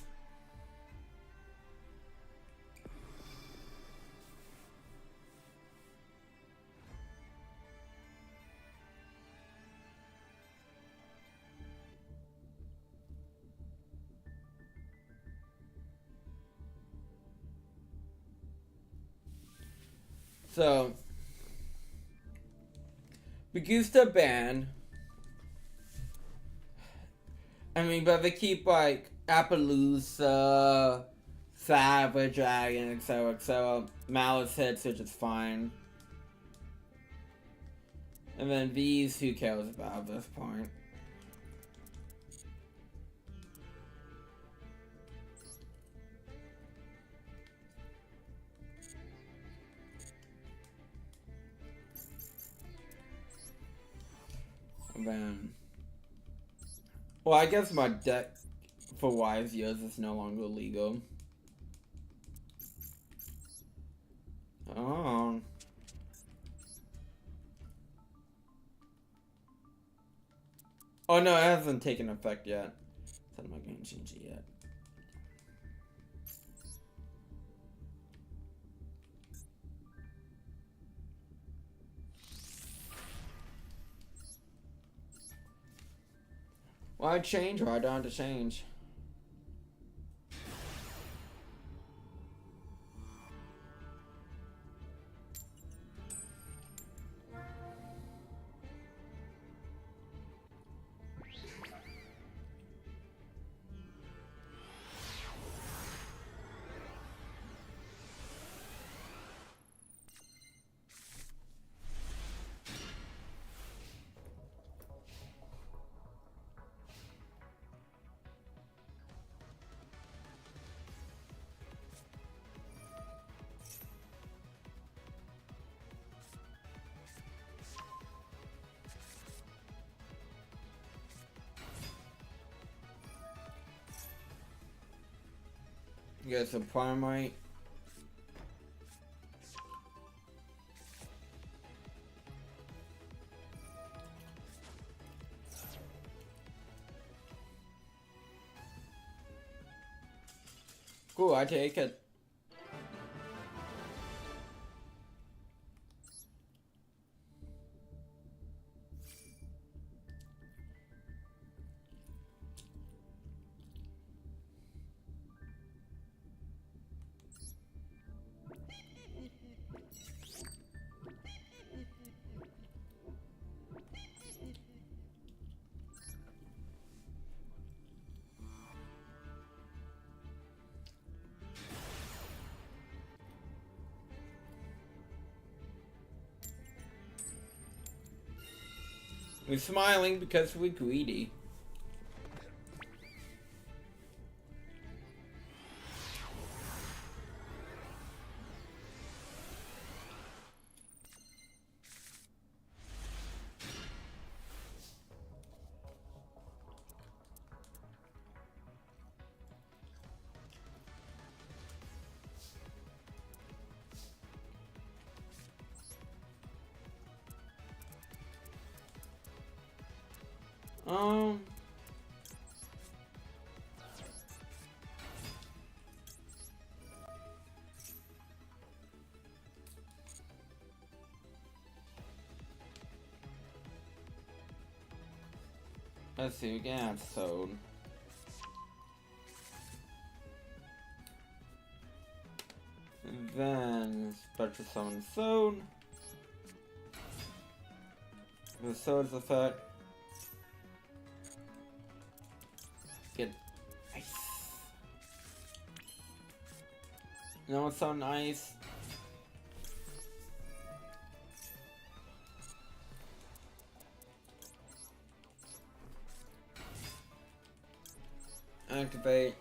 So, Bagusta banned. I mean, but they keep like Appaloosa, Savage Dragon, etc., etc. Malice hits, which is fine. And then these, who cares about at this point? And then, well, I guess my deck for wise years is no longer legal. Oh. Oh no, it hasn't taken effect yet. So I'm not going to change it yet. Why change or I don't have to change? Get some Primite. Cool, I take it. We're smiling because we're greedy. Um. Let's see, we can have Sode. And then Spectre Summon Sode. The Sode's effect. Get ice. You know what's so nice? Activate.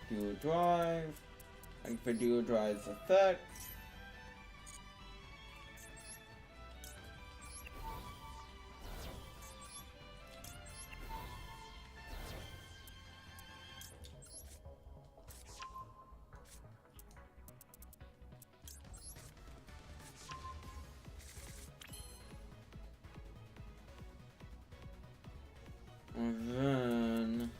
Dual Drive. Activate Dual Drive's effect. And then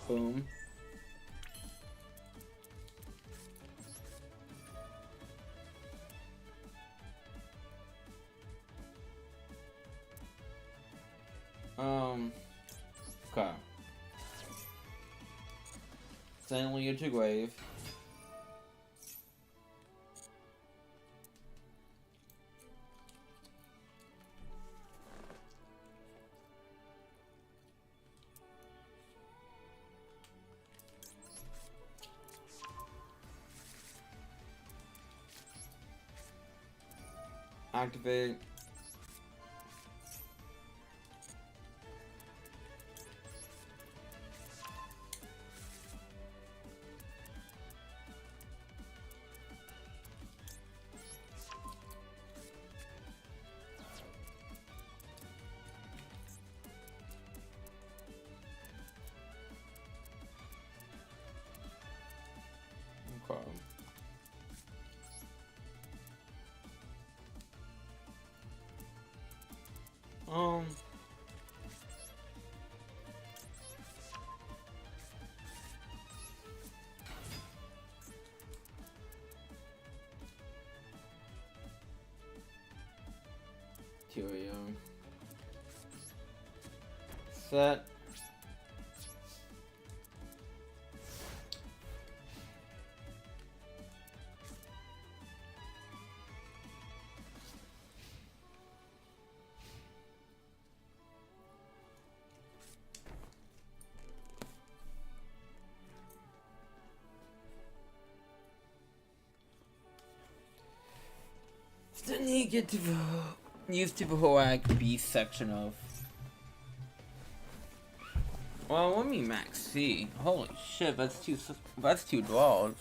boom. Okay. Send Leo to grave. Activate. Okay. Um. Cheerio. Set. Didn't he get to use to the whole Act B section of? Well, let me max C. Holy shit, that's two draws.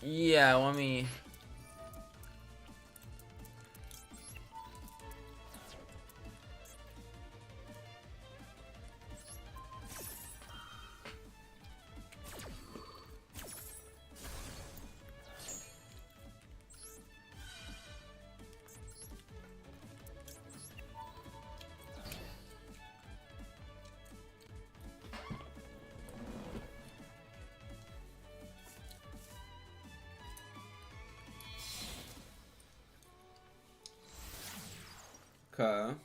Yeah, let me. Okay.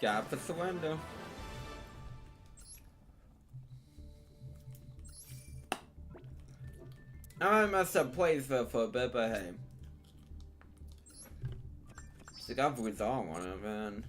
Gap for surrender. I messed up plays for a bit, but hey. Still got resolve on it, man.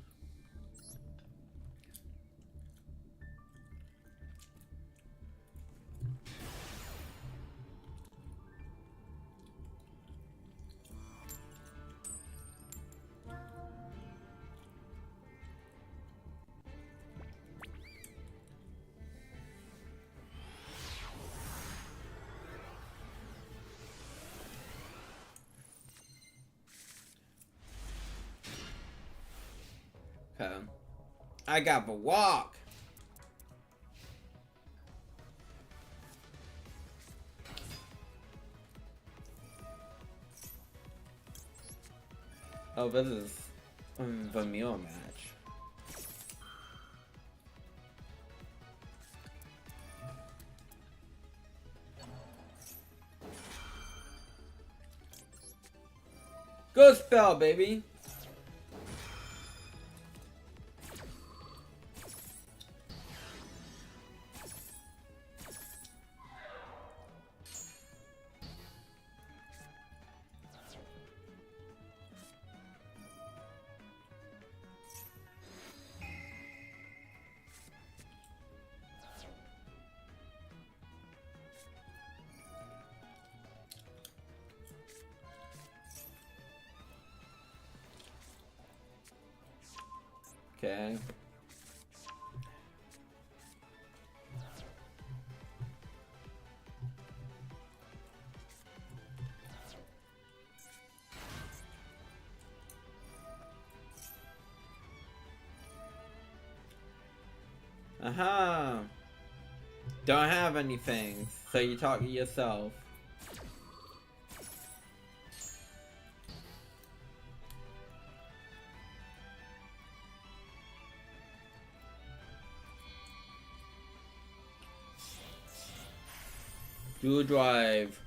Okay. I got the walk. Oh, this is the meal match. Good spell, baby. Okay. Aha. Don't have anything, so you talk to yourself. Dual drive.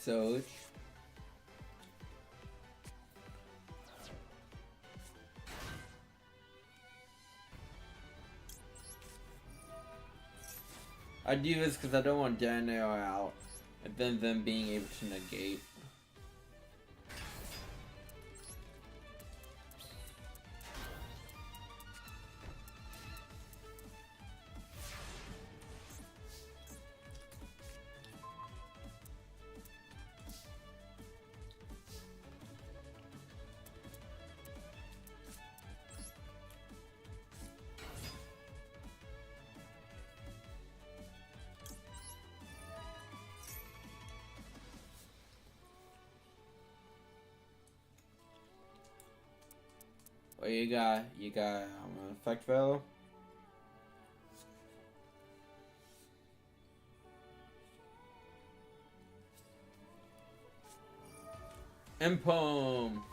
So I do this because I don't want Daniel out, and then them being able to negate. What you got? Effect Veil? Impome!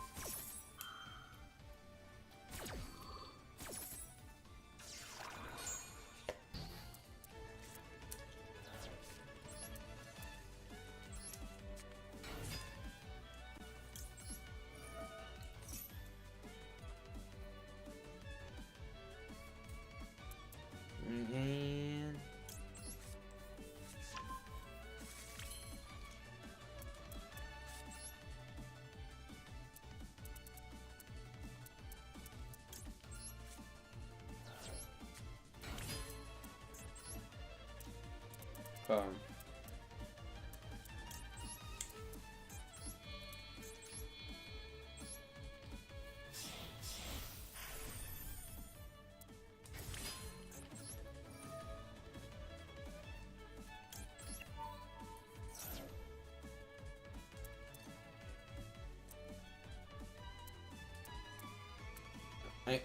And come.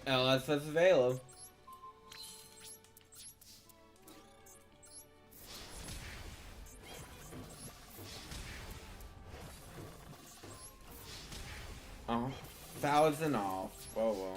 Unless that's available. Oh, 1,000 off. Whoa, whoa.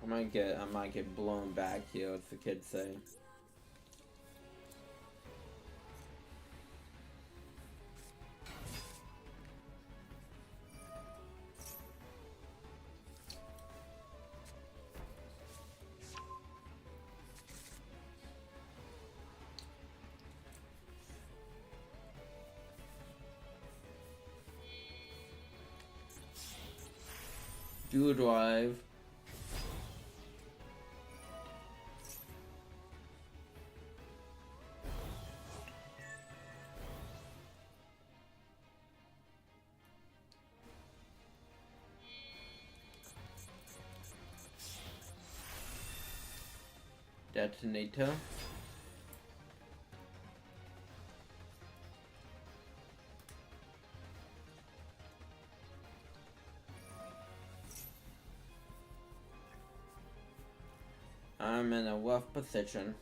I might get blown back here, what's the kids say? Dual Drive. Detonator. I'm in a rough position.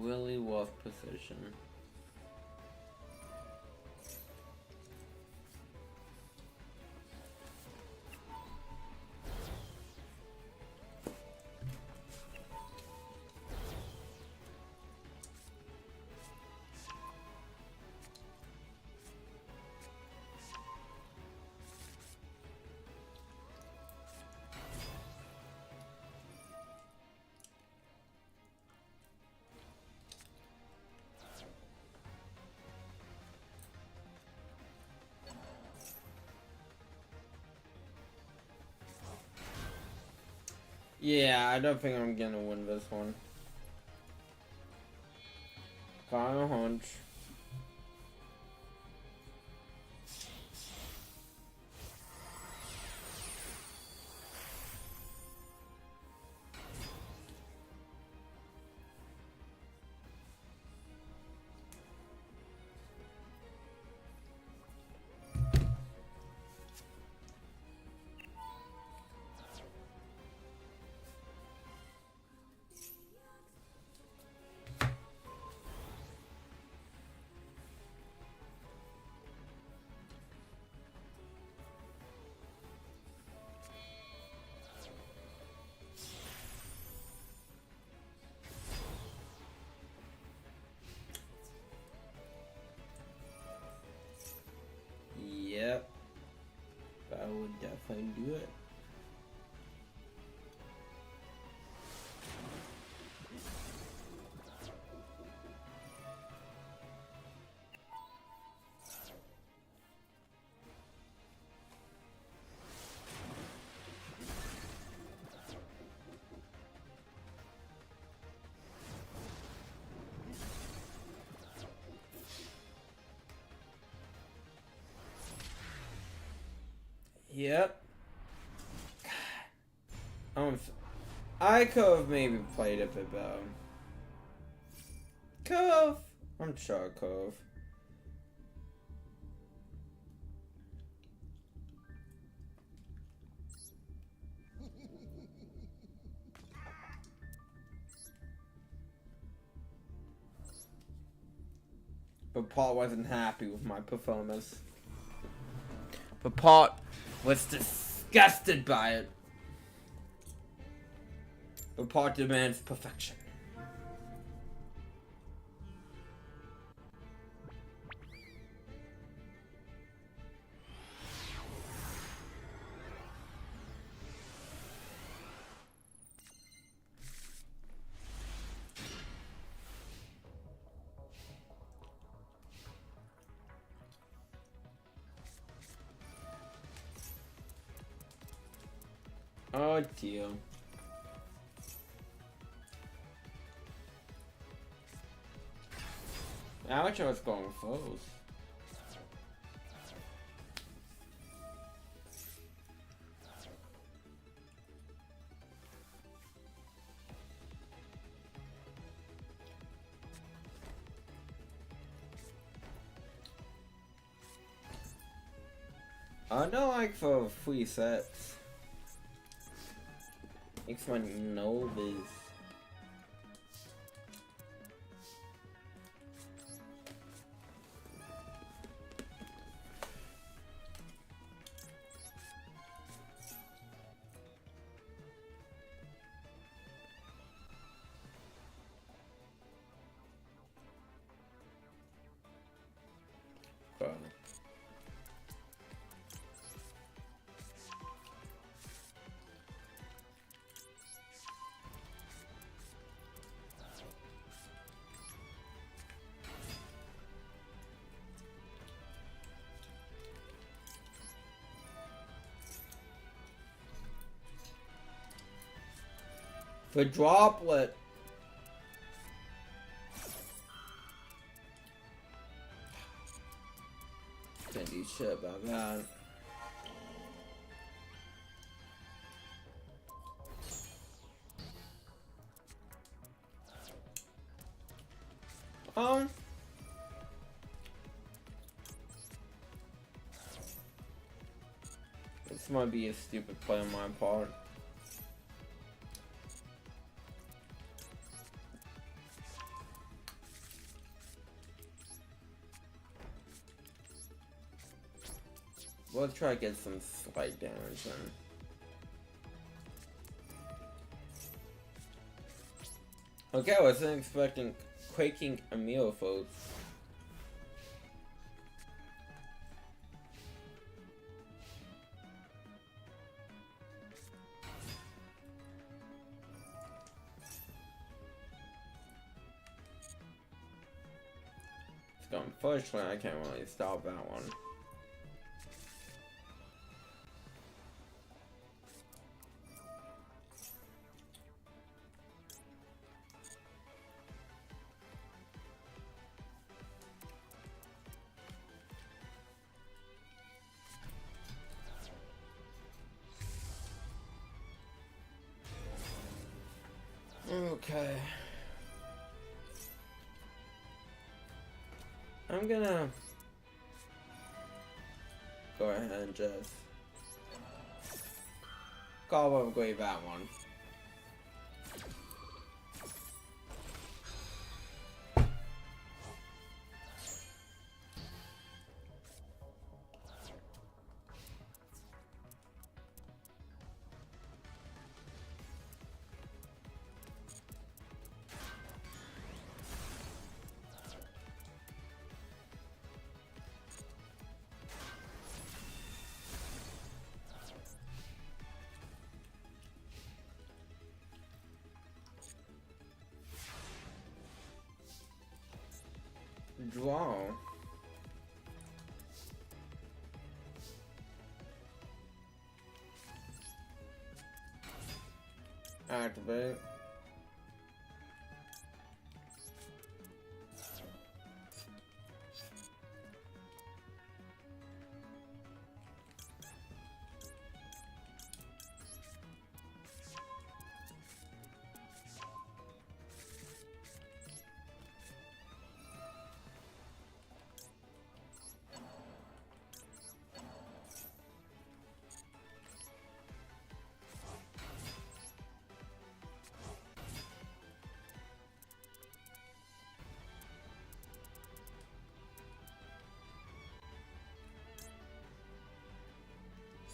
Really rough position. Yeah, I don't think I'm gonna win this one. Got a hunch. it. Yep. I could have maybe played a bit better. Could. I'm sure I could have. But Paul wasn't happy with my performance. But Paul was disgusted by it. But Paul demands perfection. Oh dear. I wish I was going first. I don't like for free sets. Makes my nose. The droplet. Can't do shit about that. This might be a stupid play on my part. Let's try to get some slight damage then. Okay, I wasn't expecting quaking Emil folks. So unfortunately I can't really stop that one. Okay. I'm gonna go ahead and just call away that one. Duel. Activate.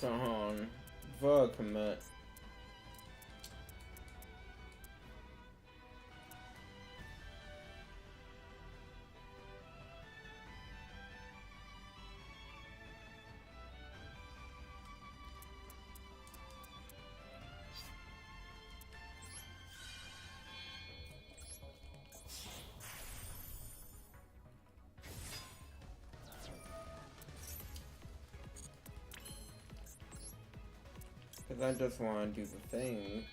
So hold on. For a commit. Cause I just wanna do the thing.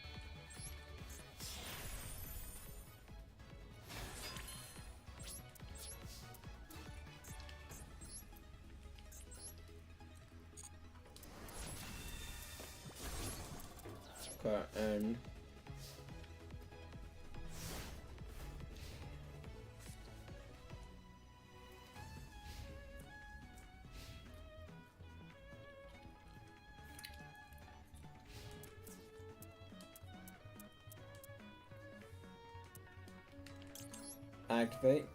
Cut and activate.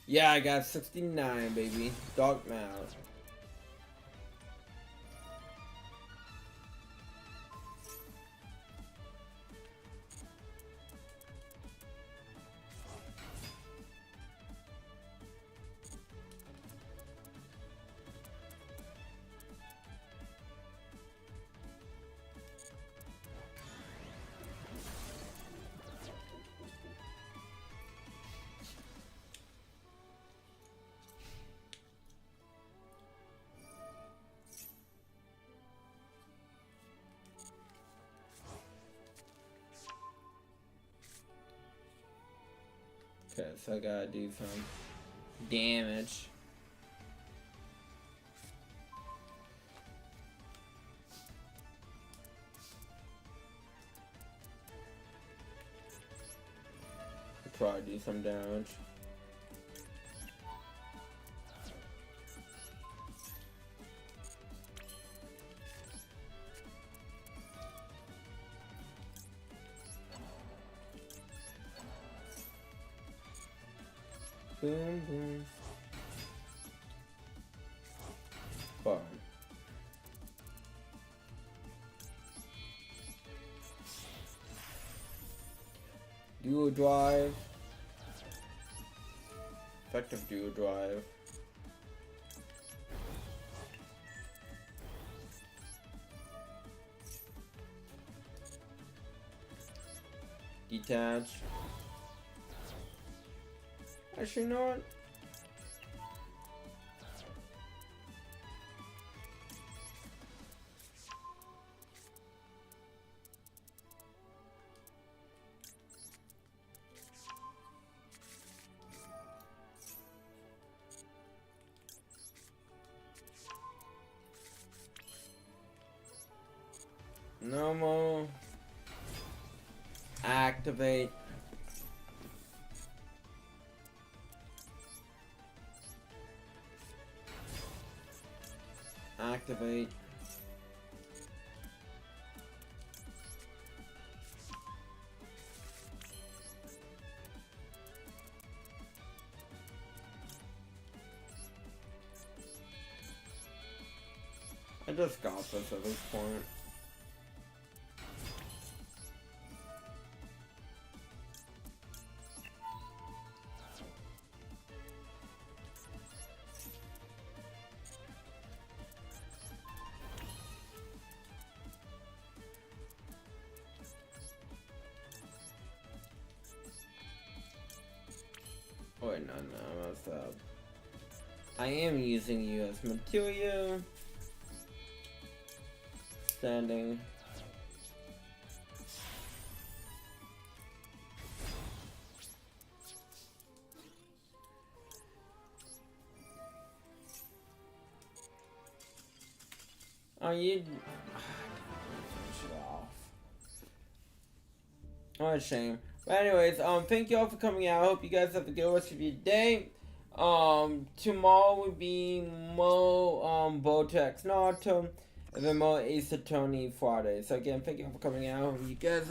Yeah, I got 69, baby. Dark Mouth. Okay, so I gotta do some damage. Try to do some damage. Boom, boom. Fine. Dual drive. Effective dual drive. Detach. Actually, not. No more. Activate. Activate. I just got this at this point. I messed up. I am using you as material. Standing. Oh, you. Finish it off. What a shame. But anyways, thank you all for coming out. I hope you guys have a good rest of your day. Tomorrow will be more Botex Naruto, and then more Ace Attorney Friday. So again, thank you all for coming out. You guys.